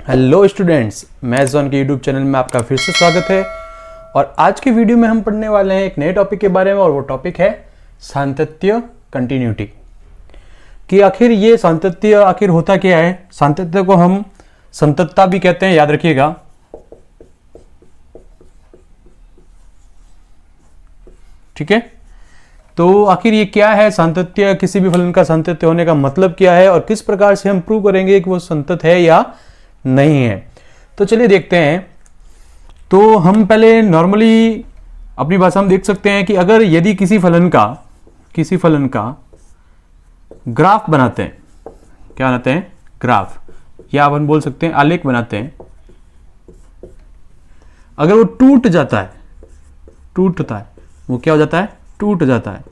Hello students, मैं John के YouTube channel में आपका फिर से स्वागत है। और आज की वीडियो में हम पढ़ने वाले हैं एक नए टॉपिक के बारे में, और वो टॉपिक है सातत्य, कंटिन्यूटी। कि आखिर ये सातत्य आखिर होता क्या है। सातत्य को हम संततता भी कहते हैं, याद रखिएगा। ठीक है, तो आखिर ये क्या है सातत्य, किसी भी फलन का सातत्य होने का मतलब क्या है, और किस प्रकार से हम प्रूव करेंगे कि वो संतत है या नहीं है। तो चलिए देखते हैं। तो हम पहले नॉर्मली अपनी भाषा में देख सकते हैं कि अगर यदि किसी फलन का ग्राफ बनाते हैं, क्या बनाते हैं, ग्राफ, या अपन बोल सकते हैं आलेख बनाते हैं। अगर वो टूटता है, वो क्या हो जाता है, टूट जाता है।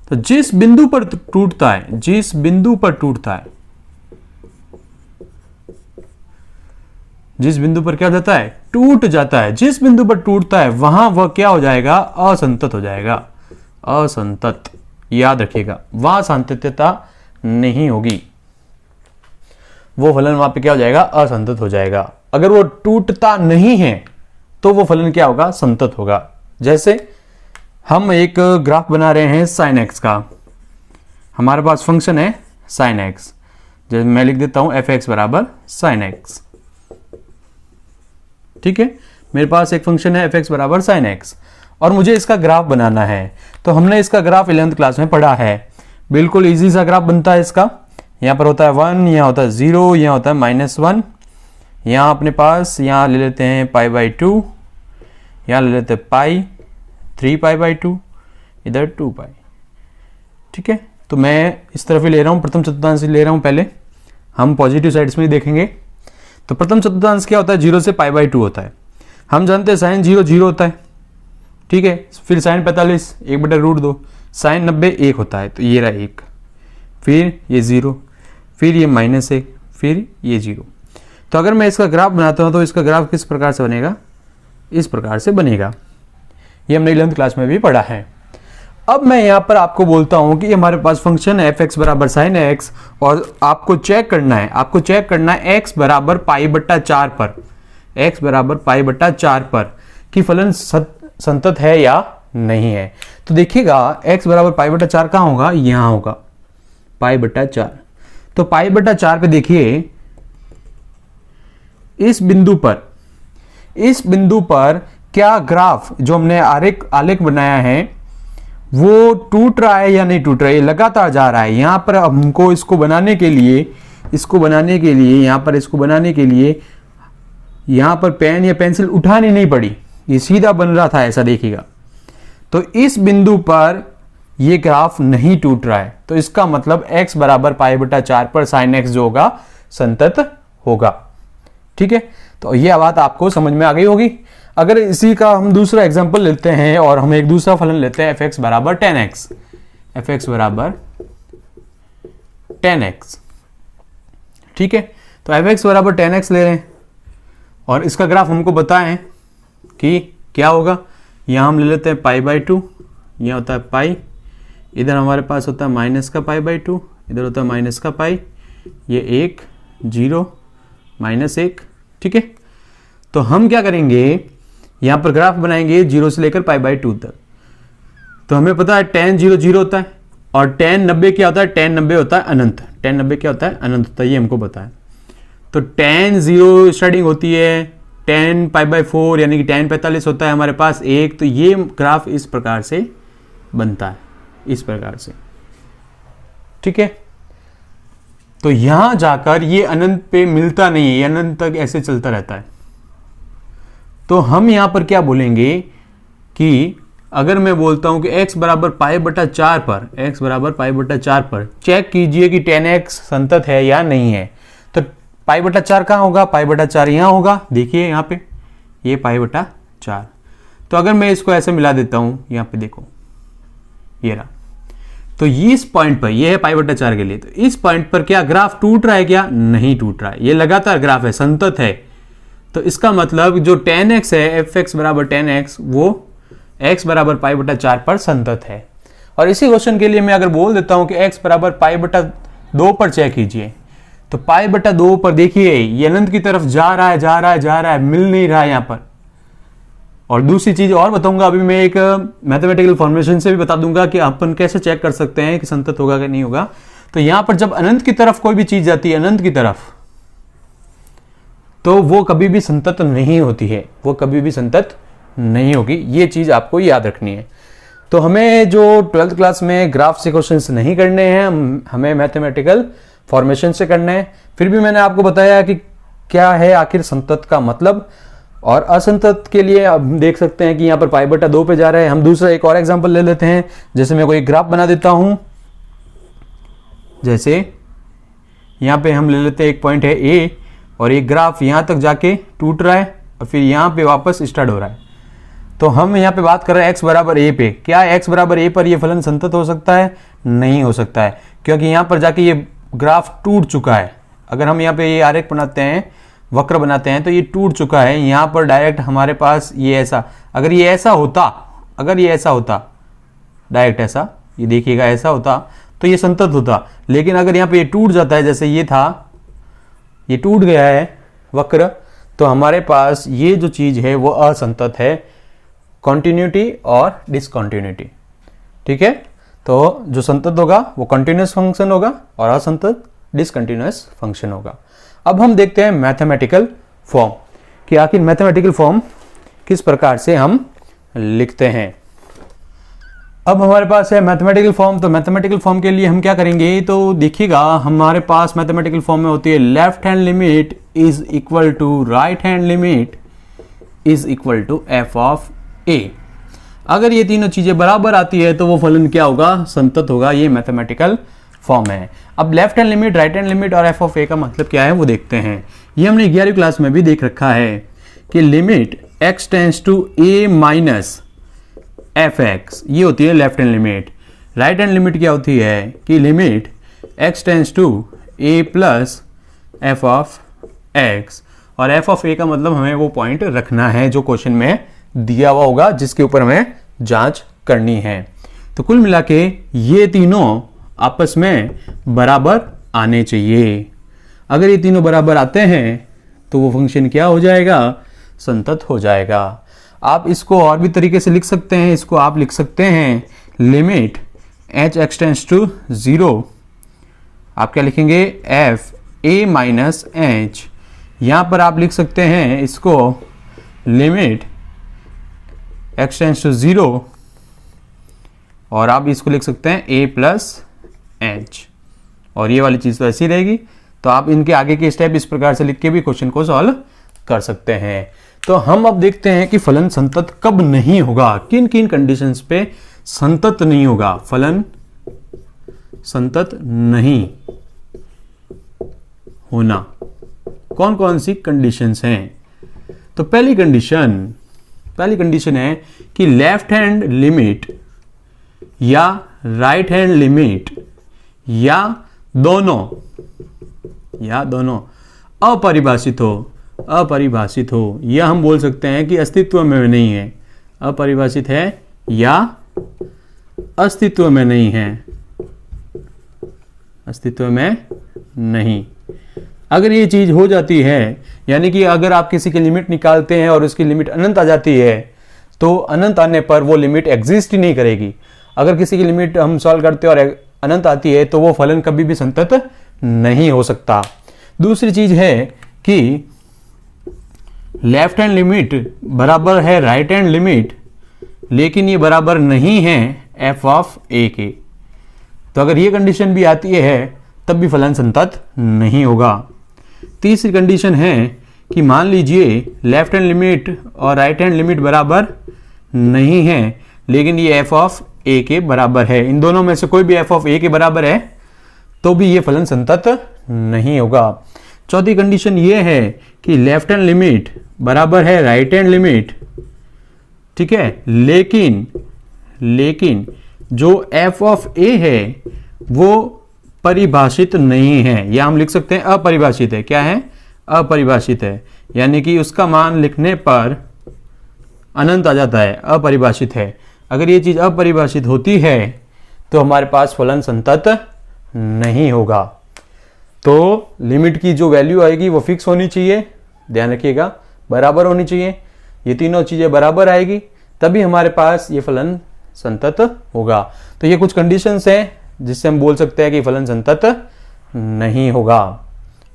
तो जिस बिंदु पर टूटता है, जिस बिंदु पर क्या हो जाता है, टूट जाता है, जिस बिंदु पर टूटता है वहां वह क्या हो जाएगा, असंतत हो जाएगा। असंतत, याद रखिएगा, वहां सातत्यता नहीं होगी, वो फलन वहां पे क्या हो जाएगा, असंतत हो जाएगा। अगर वो टूटता नहीं है तो वो फलन क्या होगा, संतत होगा। जैसे हम एक ग्राफ बना रहे हैं साइन एक्स का, हमारे पास फंक्शन है साइन एक्स, जैसे मैं लिख देता हूं एफ एक्स बराबर साइन एक्स। ठीक है, मेरे पास एक फंक्शन है एफ एक्स बराबर साइन एक्स, और मुझे इसका ग्राफ बनाना है। तो हमने इसका ग्राफ 11th क्लास में पढ़ा है। बिल्कुल इजी सा ग्राफ बनता है इसका। यहां पर होता है 1, यहां होता है 0, यहां होता है -1, यहां अपने पास, यहां ले लेते हैं π/2, यहां ले लेते हैं पाई 3π/2, इधर 2π। ठीक है, तो मैं इस तरफ ही ले रहा हूं, प्रथम चतुर्थांश ले रहा हूं। पहले हम पॉजिटिव साइड्स में देखेंगे। तो प्रथम चतुर्थांश क्या होता है, 0 से π/2 होता है। हम जानते हैं साइन 0 0 होता है। ठीक है, फिर साइन 45 1/√2, साइन 90 1 होता है। तो ये रहा 1, फिर ये 0, फिर ये -1, फिर ये 0। तो अगर मैं इसका ग्राफ बनाता हूं तो इसका ग्राफ किस प्रकार से बनेगा, इस प्रकार से बनेगा। ये हमने 11th क्लास में भी पढ़ा है। अब मैं यहां पर आपको बोलता हूं कि हमारे पास फंक्शन है एफ एक्स बराबर साइन एक्स, और आपको चेक करना है, एक्स बराबर π/4 पर, एक्स बराबर π/4 पर कि फलन संतत है या नहीं है। तो देखिएगा एक्स बराबर π/4 कहां होगा, यहां होगा π/4। तो π/4 पे देखिए, इस बिंदु पर क्या ग्राफ जो हमने आलेख बनाया है वो टूट रहा है या नहीं टूट रहा है, लगातार जा रहा है। यहां पर हमको इसको बनाने के लिए यहां पर पेन या पेंसिल उठानी नहीं पड़ी, ये सीधा बन रहा था, ऐसा देखिएगा। तो इस बिंदु पर ये ग्राफ नहीं टूट रहा है, तो इसका मतलब x बराबर π/4 पर साइन एक्स जो होगा संतत होगा। ठीक है, तो यह बात आपको समझ में आ गई होगी। अगर इसी का हम दूसरा एग्जांपल लेते हैं और हम एक दूसरा फलन लेते हैं एफ एक्स बराबर 10x, एफ एक्स बराबर 10x। ठीक है, तो एफ एक्स बराबर 10x ले रहे हैं और इसका ग्राफ हमको बताएं कि क्या होगा। यहां हम ले लेते हैं π/2, यहां होता है पाई, इधर हमारे पास होता है माइनस का π/2, इधर होता है माइनस का पाई, ये 1 0 -1। ठीक है, तो हम क्या करेंगे, यहां पर ग्राफ बनाएंगे 0 से लेकर π/2 तक। तो हमें पता है tan 0 0 होता है, और tan 90 क्या होता है, tan 90 होता है अनंत, tan 90 क्या होता है, अनंत होता है, ये हमको पता है। तो tan 0 स्टार्टिंग होती है, tan π/4 यानी कि tan 45 होता है हमारे पास 1। तो ये ग्राफ इस प्रकार से बनता है, इस प्रकार से। ठीक है, तो यहां जाकर ये अनंत पे मिलता नहीं है, ये अनंत तक ऐसे चलता रहता है। तो हम यहां पर क्या बोलेंगे कि अगर मैं बोलता हूं कि x बराबर π/4 पर चेक कीजिए कि tan x संतत है या नहीं है। तो π/4 कहां होगा, π/4 यहां होगा। देखिए यहां पे ये π/4। तो अगर मैं इसको ऐसे मिला देता हूं, यहां पे देखो ये रहा, तो इस पॉइंट पर ये है π/4 के लिए। तो इस पॉइंट पर क्या ग्राफ टूट रहा है, क्या नहीं टूट रहा है, ये लगातार ग्राफ है, संतत है। तो इसका मतलब जो tan x है, एफ एक्स बराबर tan x, वो x बराबर π/4 पर संतत है। और इसी क्वेश्चन के लिए मैं अगर बोल देता हूं कि x बराबर π/2 पर चेक कीजिए, तो पाई बटा 2 पर देखिए ये अनंत की तरफ जा रहा है जा रहा है जा रहा है, मिल नहीं रहा है यहां पर। और दूसरी चीज और बताऊंगा, अभी मैं एक मैथमेटिकल फॉर्मेशन से भी बता दूंगा कि अपन कैसे चेक कर सकते हैं कि संतत होगा कि नहीं होगा। तो यहां पर जब अनंत की तरफ कोई भी चीज जाती है अनंत की तरफ, तो वो कभी भी संतत नहीं होती है, वो कभी भी संतत नहीं होगी। ये चीज आपको याद रखनी है। तो हमें जो 12th क्लास में ग्राफ से क्वेश्चंस नहीं करने हैं, हमें मैथमेटिकल फॉर्मेशन से करने हैं। फिर भी मैंने आपको बताया कि क्या है आखिर संतत का मतलब। और असंतत के लिए आप देख सकते हैं कि यहाँ पर पाई बटा 2 पे जा रहा है। हम दूसरा एक और एग्जांपल ले लेते हैं। जैसे मैं कोई ग्राफ बना देता हूं, जैसे यहाँ पे हम ले लेते हैं एक पॉइंट है ए, और एक ग्राफ यहाँ तक जाके टूट रहा है और फिर यहाँ पे वापस स्टार्ट हो रहा है। तो हम यहाँ पे बात कर रहे हैं x बराबर a पे। क्या x बराबर a पर ये फलन संतत हो सकता है? नहीं हो सकता है, क्योंकि यहाँ पर जाके ये ग्राफ टूट चुका है। अगर हम यहाँ पे ये आरेख बनाते हैं, वक्र बनाते हैं, तो ये टूट चुका है। यहाँ पर डायरेक्ट हमारे पास ये ऐसा, अगर ये ऐसा होता डायरेक्ट ऐसा, ये देखिएगा ऐसा होता तो ये संतत होता। लेकिन अगर यहाँ पे ये टूट जाता है, जैसे ये था, ये टूट गया है वक्र, तो हमारे पास ये जो चीज है वो असंतत है, कॉन्टिन्यूटी और डिसकॉन्टिन्यूटी। ठीक है, तो जो संतत होगा वो कंटिन्यूस फंक्शन होगा और असंतत डिसकंटिन्यूअस फंक्शन होगा। अब हम देखते हैं मैथमेटिकल फॉर्म कि आखिर मैथमेटिकल फॉर्म किस प्रकार से हम लिखते हैं। अब हमारे पास है मैथमेटिकल फॉर्म। तो मैथमेटिकल फॉर्म के लिए हम क्या करेंगे, तो देखिएगा हमारे पास मैथमेटिकल फॉर्म में होती है left hand limit is equal to right hand limit is equal to F of A. अगर ये तीनों चीजें बराबर आती है तो वो फलन क्या होगा? संतत होगा। ये मैथमेटिकल फॉर्म है। अब left hand limit, right hand limit और एफ ऑफ ए का मतलब क्या है वो देखते हैं। ये हमने 11वीं क्लास में भी देख रखा है कि limit x tends to a minus F X, ये होती है left hand limit. Right hand limit क्या होती है कि limit x tends to a plus F of X, और एफ ऑफ ए का मतलब हमें वो पॉइंट रखना है जो क्वेश्चन में दिया हुआ होगा, जिसके ऊपर हमें जांच करनी है। तो कुल मिला के ये तीनों आपस में बराबर आने चाहिए। अगर ये तीनों बराबर आते हैं तो वो फंक्शन क्या हो जाएगा? संतत हो जाएगा। आप इसको और भी तरीके से लिख सकते हैं। इसको आप लिख सकते हैं limit H X tends to 0, आप क्या लिखेंगे? F A minus H. यहां पर आप लिख सकते हैं इसको लिमिट एक्स टेंस टू 0, और आप इसको लिख सकते हैं ए प्लस एच, और ये वाली चीज तो ऐसी रहेगी। तो आप इनके आगे के स्टेप इस प्रकार से लिख के भी क्वेश्चन को सॉल्व कर सकते हैं। तो हम अब देखते हैं कि फलन संतत कब नहीं होगा, किन किन कंडीशंस पे संतत नहीं होगा, फलन संतत नहीं होना। कौन कौन सी कंडीशंस हैं? तो पहली कंडीशन है कि लेफ्ट हैंड लिमिट या राइट हैंड लिमिट या दोनों अपरिभाषित हो, या हम बोल सकते हैं कि अस्तित्व में नहीं है। अपरिभाषित है या अस्तित्व में नहीं है, अस्तित्व में नहीं। अगर ये चीज हो जाती है, यानी कि अगर आप किसी की लिमिट निकालते हैं और उसकी लिमिट अनंत आ जाती है, तो अनंत आने पर वो लिमिट एग्जिस्ट ही नहीं करेगी। अगर किसी की लिमिट हम सॉल्व करते हैं और अनंत आती है तो वो फलन कभी भी संतत नहीं हो सकता। दूसरी चीज है कि लेफ्ट हैंड लिमिट बराबर है राइट हैंड लिमिट, लेकिन ये बराबर नहीं है एफ ऑफ ए के। तो अगर ये कंडीशन भी आती है तब भी फलन संतत नहीं होगा। तीसरी कंडीशन है कि मान लीजिए लेफ्ट हैंड लिमिट और राइट हैंड लिमिट बराबर नहीं है, लेकिन ये एफ ऑफ ए के बराबर है। इन दोनों में से कोई भी एफ ऑफ ए के बराबर है तो भी ये फलन संतत नहीं होगा। चौथी कंडीशन ये है कि लेफ्ट हैंड लिमिट बराबर है राइट हैंड लिमिट, ठीक है, लेकिन जो एफ ऑफ ए है वो परिभाषित नहीं है, या हम लिख सकते हैं अपरिभाषित है। क्या है? अपरिभाषित है, यानी कि उसका मान लिखने पर अनंत आ जाता है, अपरिभाषित है। अगर ये चीज अपरिभाषित होती है तो हमारे पास फलन संतत नहीं होगा। तो लिमिट की जो वैल्यू आएगी वो फिक्स होनी चाहिए, ध्यान रखिएगा, बराबर होनी चाहिए। ये तीनों चीजें बराबर आएगी तभी हमारे पास ये फलन संतत होगा। तो ये कुछ कंडीशंस हैं जिससे हम बोल सकते हैं कि फलन संतत नहीं होगा।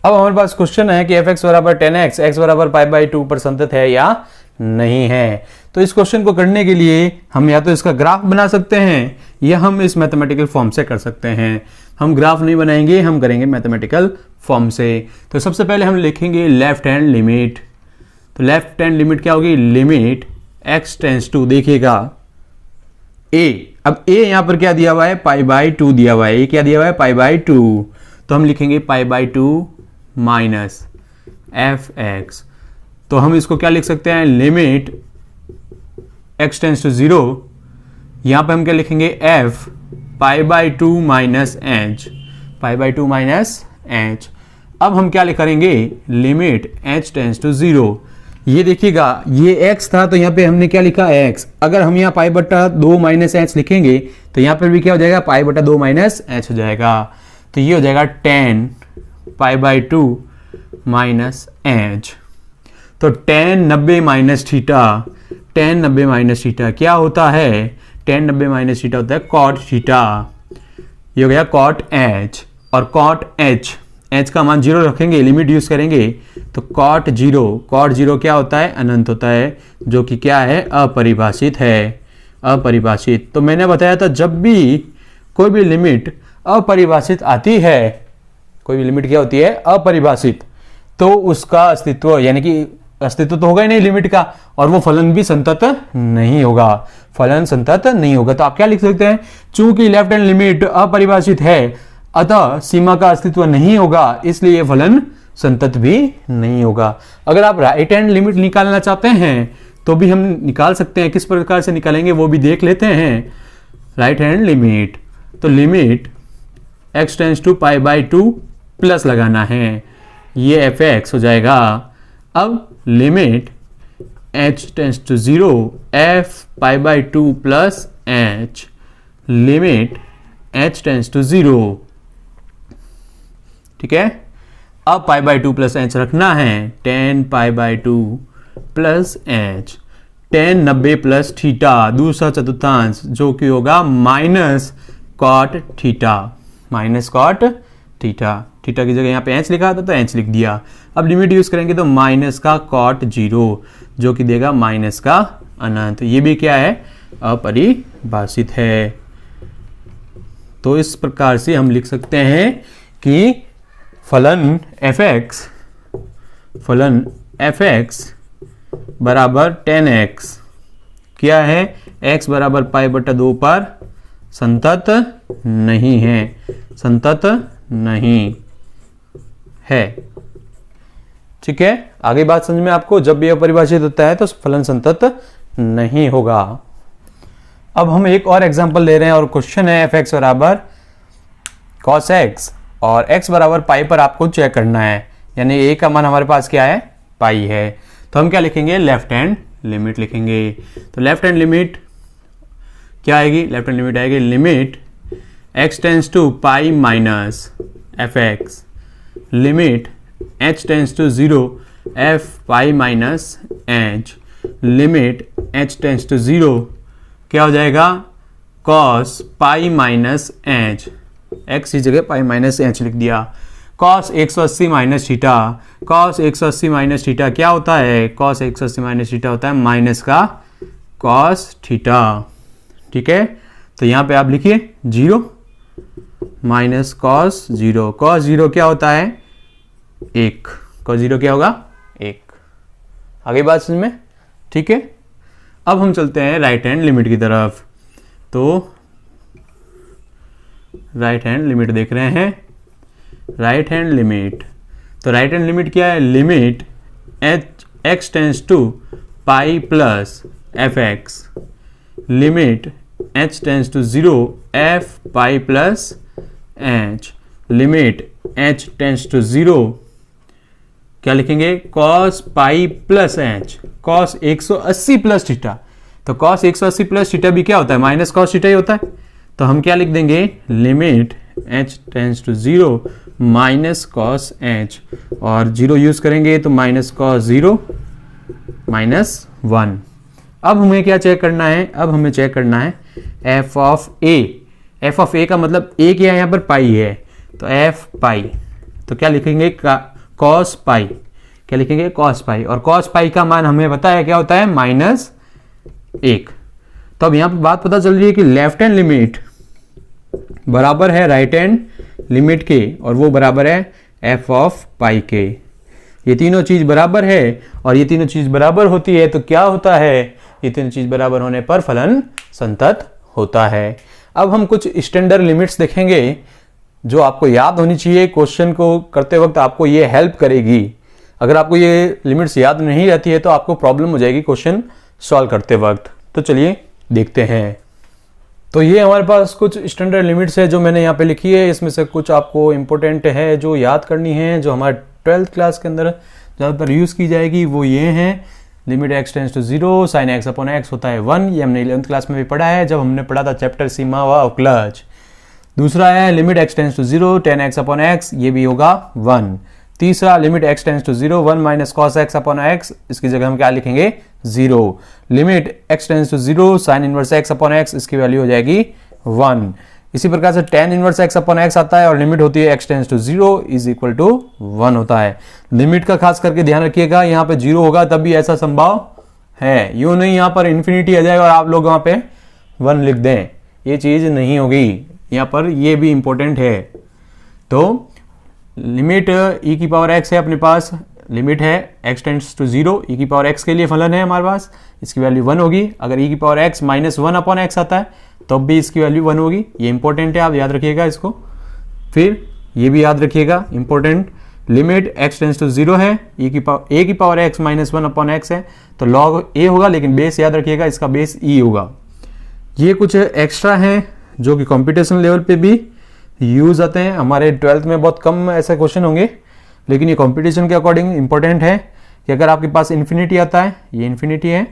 अब हमारे पास क्वेश्चन है कि f(x) बराबर 10x x बराबर π/2 पर संतत है या नहीं है। तो इस क्वेश्चन को करने के लिए हम या तो इसका ग्राफ बना सकते हैं या हम इस मैथमेटिकल फॉर्म से कर सकते हैं। हम ग्राफ नहीं बनाएंगे, हम करेंगे मैथमेटिकल फॉर्म से। तो सबसे पहले हम लिखेंगे लेफ्ट हैंड लिमिट। तो लेफ्ट हैंड लिमिट क्या होगी, लिमिट x टेंड्स टू, देखिएगा a, अब a यहां पर क्या दिया हुआ है, π/2 दिया हुआ है। क्या दिया हुआ है, π/2, तो हम लिखेंगे π/2 माइनस f(x). तो हम इसको क्या लिख सकते हैं, लिमिट x टेंड्स टू 0, यहां पे हम क्या लिखेंगे, f π/2 minus h, π/2 minus h। अब हम क्या करेंगे, लिमिट h टेंड्स टू 0। ये देखिएगा, ये x था तो यहाँ पे हमने क्या लिखा, x। अगर हम यहाँ π/2 माइनस h लिखेंगे तो यहाँ पर भी क्या हो जाएगा, π/2 माइनस h हो जाएगा। तो ये हो जाएगा 10 π/2 माइनस h। तो 10 90 माइनस थीटा, 10 90 माइनस थीटा क्या होता है, 10 90 माइनस थीटा होता है कॉट थीटा। ये हो गया कॉट h, और कॉट h का मान 0 रखेंगे, लिमिट यूज करेंगे तो कॉट 0 क्या होता है, अनंत होता है, जो कि क्या है, अपरिभाषित है, अपरिभाषित। तो मैंने बताया था जब भी कोई भी लिमिट अपरिभाषित आती है, कोई भी लिमिट क्या होती है, अपरिभाषित, तो उसका अस्तित्व, यानी कि अस्तित्व तो होगा ही नहीं लिमिट का, और वो फलन भी संतत नहीं होगा, फलन संतत नहीं होगा। तो आप क्या लिख सकते हैं, चूंकि लेफ्ट हैंड लिमिट अपरिभाषित है अतः सीमा का अस्तित्व नहीं होगा, इसलिए फलन संतत भी नहीं होगा। अगर आप राइट हैंड लिमिट निकालना चाहते हैं तो भी हम निकाल सकते हैं, किस प्रकार से निकालेंगे वो भी देख लेते हैं। राइट हैंड लिमिट, तो limit x tends to π/2 plus लगाना है, ये f(x) हो जाएगा। अब limit h tends to 0 f π/2 plus h, limit h tends to 0, ठीक है। अब π/2 प्लस h रखना है, 10 π/2 प्लस h, 10 90 प्लस थीटा, दूसरा चतुर्थांश, जो कि होगा minus cot theta, minus cot theta. Theta की जगह यहाँ पे h लिखा था तो h लिख दिया। अब लिमिट यूज करेंगे तो माइनस का कॉट 0, जो कि देगा माइनस का अनंत। ये भी क्या है, अपरिभाषित है। तो इस प्रकार से हम लिख सकते हैं कि फलन f(x) बराबर 10x क्या है, x बराबर π/2 पर संतत नहीं है, संतत नहीं है, ठीक है। आगे बात समझ में आपको, जब भी अपरिभाषित होता है तो फलन संतत नहीं होगा। अब हम एक और एग्जांपल ले रहे हैं और क्वेश्चन है f(x) बराबर cos x, और x बराबर पाई पर आपको चेक करना है, यानी a का मान हमारे पास क्या है, पाई है। तो हम क्या लिखेंगे, लेफ्ट हैंड लिमिट लिखेंगे। तो लेफ्ट हैंड लिमिट क्या आएगी, लेफ्ट हैंड लिमिट आएगी limit x tends to pi minus f(x), limit h tends to 0 f pi minus h, limit h tends to 0 क्या हो जाएगा, cos pi minus h, x की जगह पाई माइनस h लिख दिया। cos 180 minus theta, cos 180 minus theta क्या होता है, cos 180 माइनस थीटा होता है माइनस का cos थीटा, ठीक है। तो यहाँ पे आप लिखिए 0 माइनस cos 0, cos 0 क्या होता है, 1, cos 0 क्या होगा, 1। आगे बात समझ में, ठीक है। अब हम चलते हैं राइट हैंड लिमिट की तरफ। तो राइट हैंड लिमिट देख रहे हैं, राइट हैंड लिमिट, तो राइट हैंड लिमिट क्या है, limit x tends to pi plus f(x), limit h tends to 0 f pi plus h, limit h tends to 0 क्या लिखेंगे, cos pi plus h, cos 180 plus theta. तो cos 180 plus theta भी क्या होता है, minus cos theta ही होता है। तो हम क्या लिख देंगे, limit h tends to 0 minus cos h, और 0 यूज़ करेंगे तो माइनस कॉस 0 माइनस 1। अब हमें क्या चेक करना है, अब हमें चेक करना है f ऑफ a का मतलब a क्या है यहाँ पर, पाई है, तो f पाई, तो क्या लिखेंगे कॉस पाई, क्या लिखेंगे कॉस पाई, और कॉस पाई का मान हमें पता है क्या होता है -1। तो अब यहाँ पर बात पता चल रही है कि लेफ्ट हैंड लिमिट बराबर है राइट हैंड लिमिट के, और वो बराबर है f ऑफ पाई के। ये तीनों चीज बराबर है, और ये तीनों चीज बराबर होती है तो क्या होता है, ये तीनों चीज बराबर होने पर फलन संतत होता है। अब हम कुछ स्टैंडर्ड लिमिट्स देखेंगे जो आपको याद होनी चाहिए, क्वेश्चन को करते वक्त आपको ये हेल्प करेगी। अगर आपको ये लिमिट्स याद नहीं रहती है तो आपको प्रॉब्लम हो जाएगी क्वेश्चन सॉल्व करते वक्त। तो चलिए देखते हैं। तो ये हमारे पास कुछ स्टैंडर्ड लिमिट्स है जो मैंने यहाँ पे लिखी है, इसमें से कुछ आपको इंपॉर्टेंट है जो याद करनी है, जो हमारे 12th क्लास के अंदर ज़्यादातर यूज़ की जाएगी, वो ये हैं। Limit x tends to 0 sine x upon x होता है 1, ये हमने 11th क्लास में भी पढ़ा है जब हमने पढ़ा था चैप्टर सीमा व अवकलज। दूसरा है limit x tends to 0 tan x upon x, ये भी होगा 1। तीसरा limit x tends to 0 1 minus cos x upon x, इसकी जगह हम क्या लिखेंगे 0। Limit x tends to 0 sine inverse x upon x, इसकी वैल्यू हो जाएगी 1। इसी प्रकार से tan inverse x upon x आता है और लिमिट होती है x tends to 0 is equal to 1 होता है। लिमिट का खास करके ध्यान रखिएगा, यहाँ पे 0 होगा तब भी ऐसा संभव है, यूं नहीं यहाँ पर इन्फिनिटी आ जाएगा और आप लोग वहाँ पे 1 लिख दें, ये चीज नहीं होगी, यहाँ पर ये भी इंपॉर्टेंट है। तो लिमिट e की पावर x है अपने पास, लिमिट है x टेंड्स टू 0, e की पावर x के लिए फलन है हमारे पास, इसकी वैल्यू 1 होगी। अगर e की power x minus 1 upon x आता है तब भी इसकी वैल्यू 1 होगी, ये इंपॉर्टेंट है, आप याद रखिएगा इसको। फिर ये भी याद रखिएगा important, limit x tends to 0 है, a की power x minus 1 upon x है तो log a होगा, लेकिन बेस याद रखिएगा इसका बेस e होगा। ये कुछ एक्स्ट्रा हैं जो कि कंपटीशन लेवल पे भी यूज आते हैं, हमारे 12th में बहुत कम ऐसे क्वेश्चन होंगे, लेकिन ये कंपटीशन के अकॉर्डिंग इंपॉर्टेंट है कि अगर आपके पास इन्फिनिटी आता है, ये इन्फिनिटी है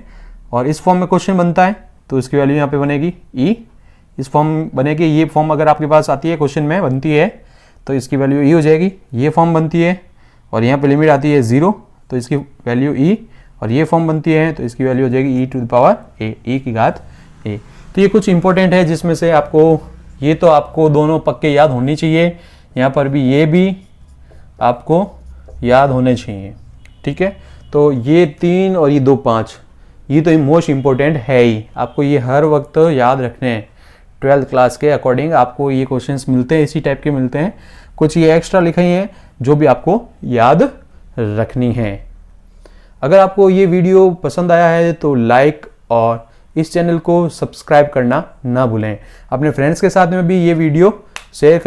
और इस फॉर्म में क्वेश्चन बनता है तो इसकी वैल्यू यहाँ पे बनेगी e, इस फॉर्म बनेगी, ये फॉर्म अगर आपके पास आती है क्वेश्चन में बनती है तो इसकी वैल्यू e हो जाएगी। ये फॉर्म बनती है और यहाँ पे लिमिट आती है 0 तो इसकी वैल्यू e, और ये फॉर्म बनती है तो इसकी वैल्यू हो जाएगी e to the power a, e की घात a। तो ये कुछ इंपॉर्टेंट है जिसमें से आपको, ये तो आपको दोनों पक्के याद होनी चाहिए, यहाँ पर भी ये भी आपको याद होने चाहिए, ठीक है। तो ये 3 और ये 2 5, ये तो मोस्ट इम्पोर्टेंट है ही, आपको ये हर वक्त याद रखने हैं। 12th क्लास के अकॉर्डिंग आपको ये क्वेश्चंस मिलते हैं, इसी टाइप के मिलते हैं, कुछ ये एक्स्ट्रा लिखे हैं जो भी आपको याद रखनी है। अगर आपको ये वीडियो पसंद आया है तो लाइक और इस चैनल को सब्सक्राइब करना ना भूलें। अपने फ्रेंड्स के साथ में भी ये वीडियो शेयर करें।